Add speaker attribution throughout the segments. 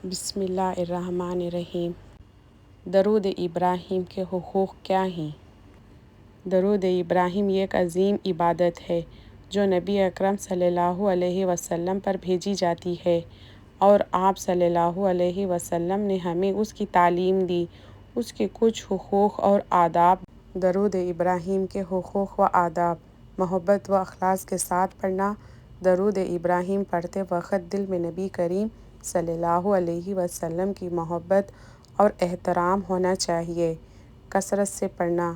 Speaker 1: بسم اللہ الرحمن الرحیم۔ درود ابراہیم کے حقوق کیا ہیں؟ درود ابراہیم ایک عظیم عبادت ہے جو نبی اکرم صلی اللہ علیہ وسلم پر بھیجی جاتی ہے، اور آپ صلی اللہ علیہ وسلم نے ہمیں اس کی تعلیم دی۔ اس کے کچھ حقوق اور آداب۔ درود ابراہیم کے حقوق و آداب: محبت و اخلاص کے ساتھ پڑھنا۔ درود ابراہیم پڑھتے وقت دل میں نبی کریم صلی اللہ علیہ وسلم کی محبت اور احترام ہونا چاہیے۔ کثرت سے پڑھنا۔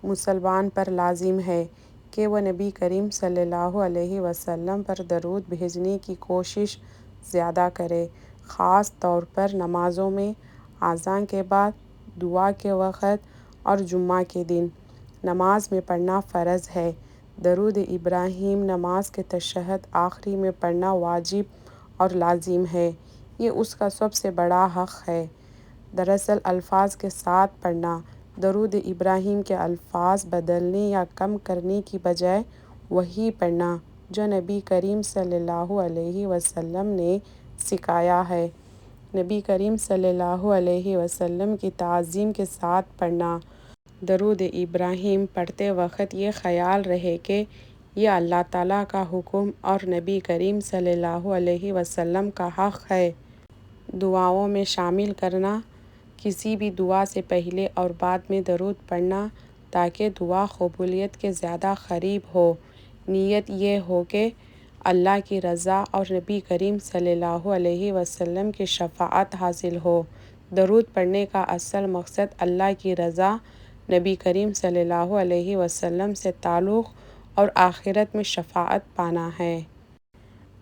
Speaker 1: مسلمان پر لازم ہے کہ وہ نبی کریم صلی اللہ علیہ وسلم پر درود بھیجنے کی کوشش زیادہ کرے، خاص طور پر نمازوں میں، اذان کے بعد، دعا کے وقت اور جمعہ کے دن۔ نماز میں پڑھنا فرض ہے۔ درود ابراہیم نماز کے تشہد آخری میں پڑھنا واجب اور لازم ہے۔ یہ اس کا سب سے بڑا حق ہے۔ دراصل الفاظ کے ساتھ پڑھنا۔ درود ابراہیم کے الفاظ بدلنے یا کم کرنے کی بجائے وہی پڑھنا جو نبی کریم صلی اللہ علیہ وسلم نے سکھایا ہے۔ نبی کریم صلی اللہ علیہ وسلم کی تعظیم کے ساتھ پڑھنا۔ درود ابراہیم پڑھتے وقت یہ خیال رہے کہ یہ اللہ تعالیٰ کا حکم اور نبی کریم صلی اللہ علیہ وسلم کا حق ہے۔ دعاؤں میں شامل کرنا۔ کسی بھی دعا سے پہلے اور بعد میں درود پڑھنا تاکہ دعا قبولیت کے زیادہ قریب ہو۔ نیت یہ ہو کہ اللہ کی رضا اور نبی کریم صلی اللہ علیہ وسلم کی شفاعت حاصل ہو۔ درود پڑھنے کا اصل مقصد اللہ کی رضا، نبی کریم صلی اللہ علیہ وسلم سے تعلق اور آخرت میں شفاعت پانا ہے۔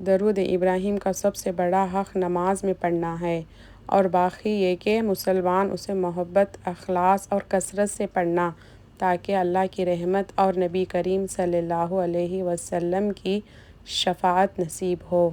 Speaker 1: درود ابراہیم کا سب سے بڑا حق نماز میں پڑھنا ہے، اور باقی یہ کہ مسلمان اسے محبت، اخلاص اور کثرت سے پڑھنا تاکہ اللہ کی رحمت اور نبی کریم صلی اللہ علیہ وسلم کی شفاعت نصیب ہو۔